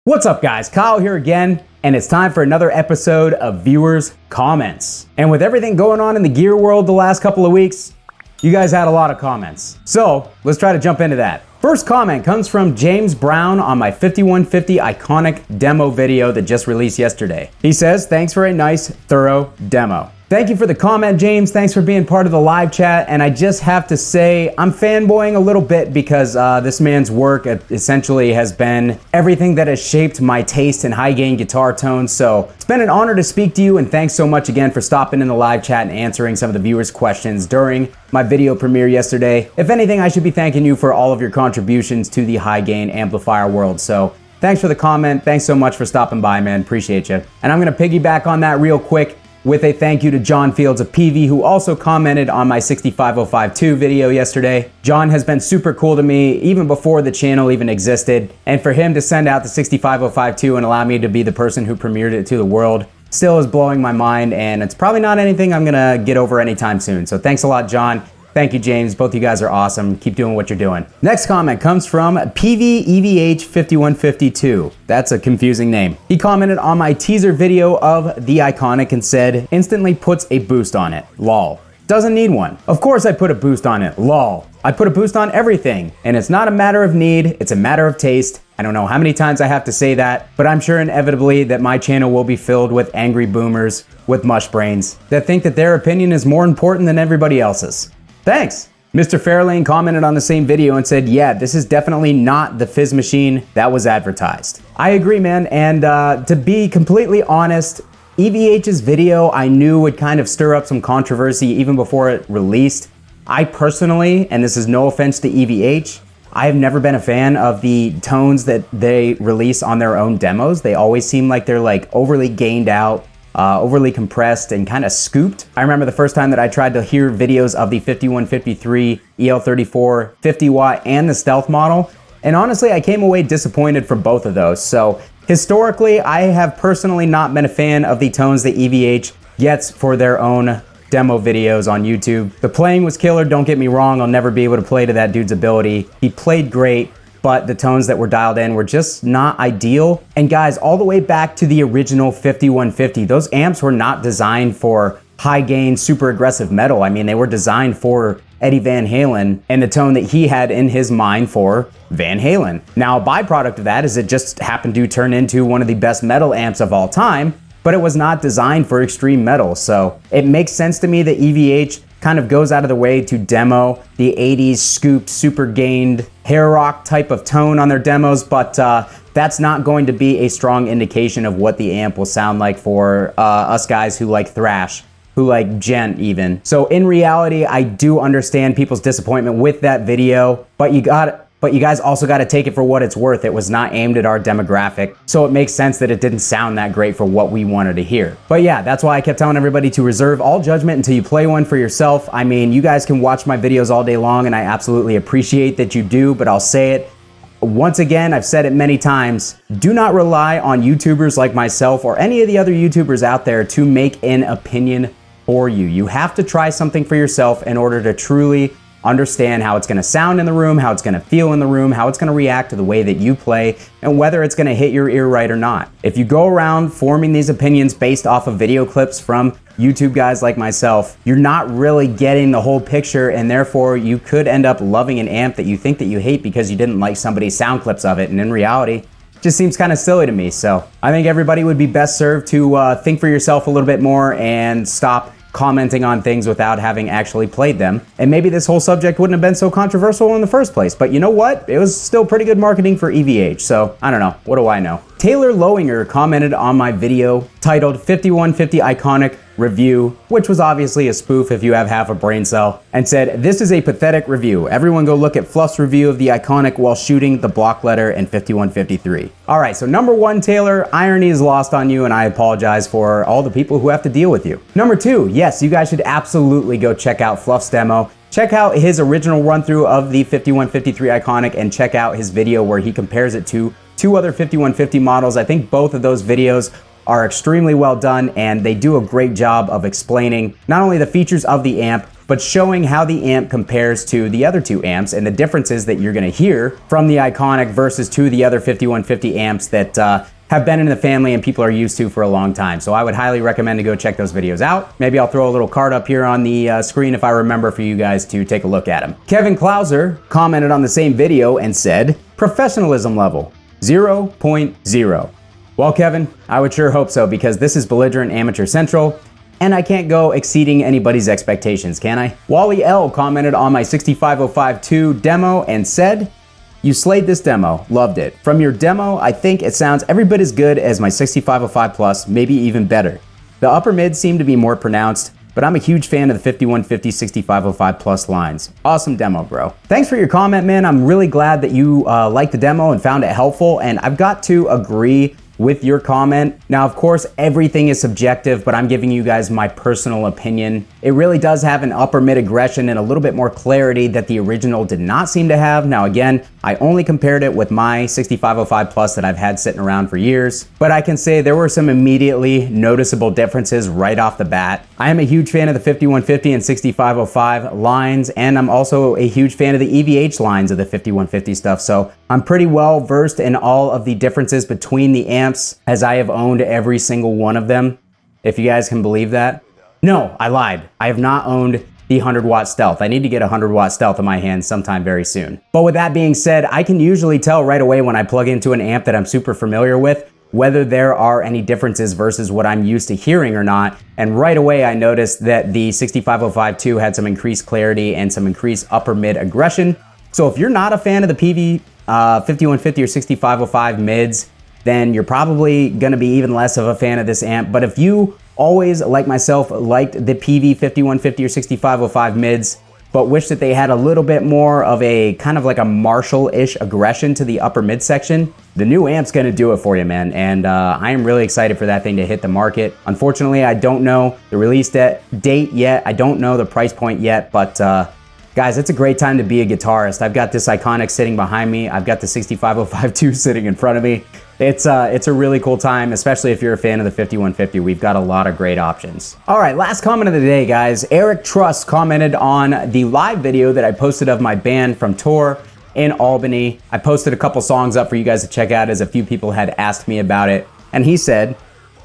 What's up guys, Kyle here again, and it's time for another episode of Viewers Comments. And with everything going on in the gear world the last couple of weeks, you guys had a lot of comments. So let's try to jump into that. First comment comes from James Brown on my 5150 Iconic demo video that just released yesterday. He says, thanks for a nice, thorough demo. Thank you for the comment, James. Thanks for being part of the live chat. And I just have to say, I'm fanboying a little bit because this man's work essentially has been everything that has shaped my taste in high gain guitar tones. So it's been an honor to speak to you, and thanks so much again for stopping in the live chat and answering some of the viewers' questions during my video premiere yesterday. If anything, I should be thanking you for all of your contributions to the high gain amplifier world. So thanks for the comment. Thanks so much for stopping by, man. Appreciate you. And I'm gonna piggyback on that real quick with a thank you to John Fields of PV, who also commented on my 65052 video yesterday. John has been super cool to me even before the channel even existed, and for him to send out the 65052 and allow me to be the person who premiered it to the world still is blowing my mind, and it's probably not anything I'm gonna get over anytime soon. So thanks a lot, John. Thank you, James. Both you guys are awesome. Keep doing what you're doing. Next comment comes from PVEVH5152. That's a confusing name. He commented on my teaser video of the Iconic and said, instantly puts a boost on it. Lol. Doesn't need one. Of course I put a boost on it. Lol. I put a boost on everything. And it's not a matter of need, it's a matter of taste. I don't know how many times I have to say that, but I'm sure inevitably that my channel will be filled with angry boomers with mush brains that think that their opinion is more important than everybody else's. Thanks. Mr. Fairlane commented on the same video and said, yeah, this is definitely not the fizz machine that was advertised. I agree, man. And to be completely honest, EVH's video I knew would kind of stir up some controversy even before it released. I personally, and this is no offense to EVH, I have never been a fan of the tones that they release on their own demos. They always seem like they're like overly gained out, overly compressed and kind of scooped. I remember the first time that I tried to hear videos of the 5153, EL34, 50 watt, and the Stealth model, and honestly I came away disappointed from both of those. So historically, I have personally not been a fan of the tones that EVH gets for their own demo videos on YouTube. The playing was killer, don't get me wrong, I'll never be able to play to that dude's ability. He played great, but the tones that were dialed in were just not ideal. And guys, all the way back to the original 5150, those amps were not designed for high gain, super aggressive metal. I mean, they were designed for Eddie Van Halen and the tone that he had in his mind for Van Halen. Now, a byproduct of that is it just happened to turn into one of the best metal amps of all time, but it was not designed for extreme metal. So it makes sense to me that EVH kind of goes out of the way to demo the 80s scooped, super gained, hair rock type of tone on their demos, but that's not going to be a strong indication of what the amp will sound like for us guys who like thrash, who like gent even. So in reality, I do understand people's disappointment with that video, but you guys also got to take it for what it's worth. It was not aimed at our demographic, so it makes sense that it didn't sound that great for what we wanted to hear. But yeah, that's why I kept telling everybody to reserve all judgment until you play one for yourself. I mean, you guys can watch my videos all day long, and I absolutely appreciate that you do, but I'll say it once again, I've said it many times, do not rely on YouTubers like myself or any of the other YouTubers out there to make an opinion for you. You have to try something for yourself in order to truly understand how it's going to sound in the room, how it's going to feel in the room, how it's going to react to the way that you play, and whether it's going to hit your ear right or not. If you go around forming these opinions based off of video clips from YouTube guys like myself, you're not really getting the whole picture, and therefore you could end up loving an amp that you think that you hate because you didn't like somebody's sound clips of it, and in reality, it just seems kind of silly to me. So I think everybody would be best served to think for yourself a little bit more and stop commenting on things without having actually played them. And maybe this whole subject wouldn't have been so controversial in the first place, but you know what? It was still pretty good marketing for EVH, so I don't know. What do I know? Taylor Lowinger commented on my video titled 5150 Iconic Review, which was obviously a spoof if you have half a brain cell, and said, this is a pathetic review. Everyone go look at Fluff's review of the Iconic while shooting the block letter in 5153. All right, so number one, Taylor, irony is lost on you, and I apologize for all the people who have to deal with you. Number two, yes, you guys should absolutely go check out Fluff's demo. Check out his original run through of the 5153 Iconic and check out his video where he compares it to two other 5150 models. I think both of those videos are extremely well done, and they do a great job of explaining not only the features of the amp, but showing how the amp compares to the other two amps and the differences that you're gonna hear from the Iconic versus to the other 5150 amps that have been in the family and people are used to for a long time. So I would highly recommend to go check those videos out. Maybe I'll throw a little card up here on the screen if I remember for you guys to take a look at them. Kevin Klauser commented on the same video and said, professionalism level, 0.0. Well, Kevin, I would sure hope so, because this is Belligerent Amateur Central, and I can't go exceeding anybody's expectations, can I? Wally L commented on my 65052 demo and said, you slayed this demo, loved it. From your demo, I think it sounds every bit as good as my 6505 Plus, maybe even better. The upper mid seem to be more pronounced, but I'm a huge fan of the 5150 6505 Plus lines. Awesome demo, bro. Thanks for your comment, man. I'm really glad that you liked the demo and found it helpful, and I've got to agree with your comment. Now, of course, everything is subjective, but I'm giving you guys my personal opinion. It really does have an upper mid aggression and a little bit more clarity that the original did not seem to have. Now, again, I only compared it with my 6505 Plus that I've had sitting around for years, but I can say there were some immediately noticeable differences right off the bat. I am a huge fan of the 5150 and 6505 lines, and I'm also a huge fan of the EVH lines of the 5150 stuff, so I'm pretty well versed in all of the differences between the amps, as I have owned every single one of them, if you guys can believe that. No, I lied. I have not owned the 100-watt Stealth. I need to get a 100-watt Stealth in my hands sometime very soon. But with that being said, I can usually tell right away when I plug into an amp that I'm super familiar with whether there are any differences versus what I'm used to hearing or not. And right away I noticed that the 65052 had some increased clarity and some increased upper mid aggression. So if you're not a fan of the PV 5150 or 6505 mids, then you're probably gonna be even less of a fan of this amp. But if you always, like myself, liked the PV 5150 or 6505 mids, but wish that they had a little bit more of a kind of like a Marshall-ish aggression to the upper midsection, the new amp's gonna do it for you, man. And I am really excited for that thing to hit the market. Unfortunately, I don't know the release date yet. I don't know the price point yet, but guys, it's a great time to be a guitarist. I've got this Iconic sitting behind me. I've got the 65052 sitting in front of me. It's a really cool time, especially if you're a fan of the 5150. We've got a lot of great options. All right, last comment of the day, guys. Eric Truss commented on the live video that I posted of my band from tour in Albany. I posted a couple songs up for you guys to check out, as a few people had asked me about it. And he said,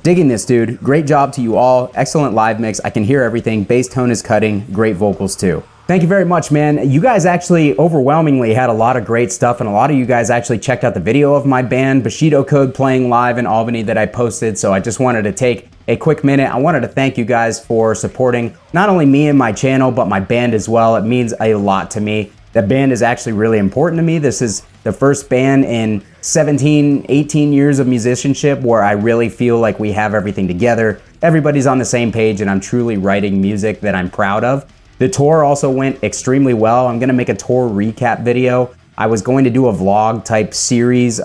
digging this, dude. Great job to you all. Excellent live mix. I can hear everything. Bass tone is cutting. Great vocals too. Thank you very much, man. You guys actually overwhelmingly had a lot of great stuff, and a lot of you guys actually checked out the video of my band Bushido Code playing live in Albany that I posted. So I just wanted to take a quick minute. I wanted to thank you guys for supporting not only me and my channel, but my band as well. It means a lot to me. The band is actually really important to me. This is the first band in 17, 18 years of musicianship where I really feel like we have everything together. Everybody's on the same page, and I'm truly writing music that I'm proud of. The tour also went extremely well. I'm gonna make a tour recap video. I was going to do a vlog type series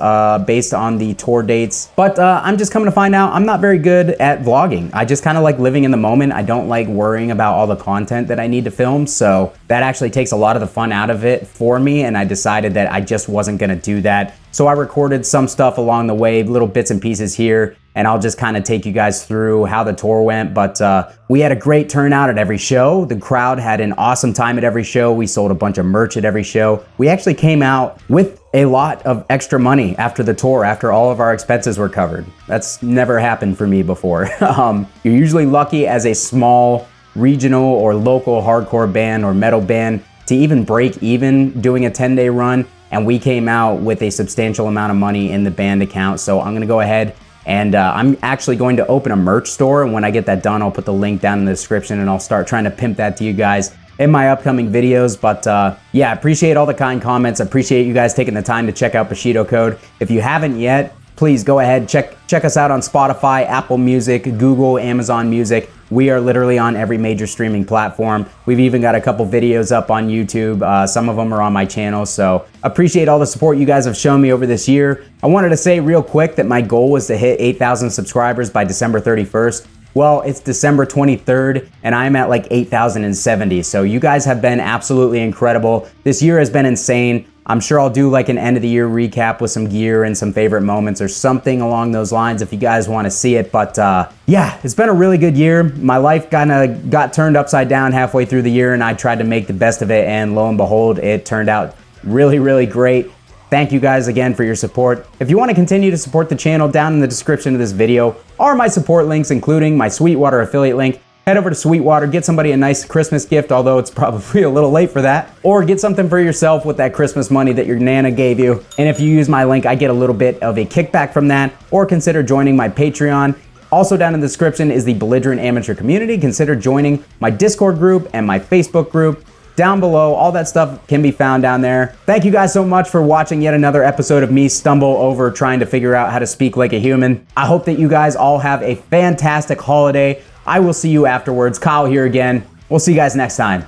based on the tour dates, but I'm just coming to find out I'm not very good at vlogging. I just kind of like living in the moment. I don't like worrying about all the content that I need to film, so that actually takes a lot of the fun out of it for me, and I decided that I just wasn't gonna do that. So I recorded some stuff along the way, little bits and pieces here, and I'll just kind of take you guys through how the tour went. But we had a great turnout at every show. The crowd had an awesome time at every show. We sold a bunch of merch at every show. We actually came out with a lot of extra money after the tour, after all of our expenses were covered. That's never happened for me before. You're usually lucky as a small regional or local hardcore band or metal band to even break even doing a 10-day run. And we came out with a substantial amount of money in the band account. So I'm gonna go ahead and I'm actually going to open a merch store. And when I get that done, I'll put the link down in the description, and I'll start trying to pimp that to you guys in my upcoming videos. But yeah, I appreciate all the kind comments. I appreciate you guys taking the time to check out Bushido Code. If you haven't yet, please go ahead, check us out on Spotify, Apple Music, Google, Amazon Music. We are literally on every major streaming platform. We've even got a couple videos up on YouTube. Some of them are on my channel, so appreciate all the support you guys have shown me over this year. I wanted to say real quick that my goal was to hit 8,000 subscribers by December 31st. Well, it's December 23rd, and I'm at like 8,070. So you guys have been absolutely incredible. This year has been insane. I'm sure I'll do like an end of the year recap with some gear and some favorite moments or something along those lines if you guys want to see it. But yeah, it's been a really good year. My life kind of got turned upside down halfway through the year, and I tried to make the best of it, and lo and behold, it turned out really, really great. Thank you guys again for your support. If you want to continue to support the channel, down in the description of this video are my support links, including my Sweetwater affiliate link. Head over to Sweetwater, get somebody a nice Christmas gift, although it's probably a little late for that. Or get something for yourself with that Christmas money that your Nana gave you. And if you use my link, I get a little bit of a kickback from that. Or consider joining my Patreon. Also down in the description is the Belligerent Amateur Community. Consider joining my Discord group and my Facebook group. Down below, all that stuff can be found down there. Thank you guys so much for watching yet another episode of me stumble over trying to figure out how to speak like a human. I hope that you guys all have a fantastic holiday. I will see you afterwards. Kyle here again. We'll see you guys next time.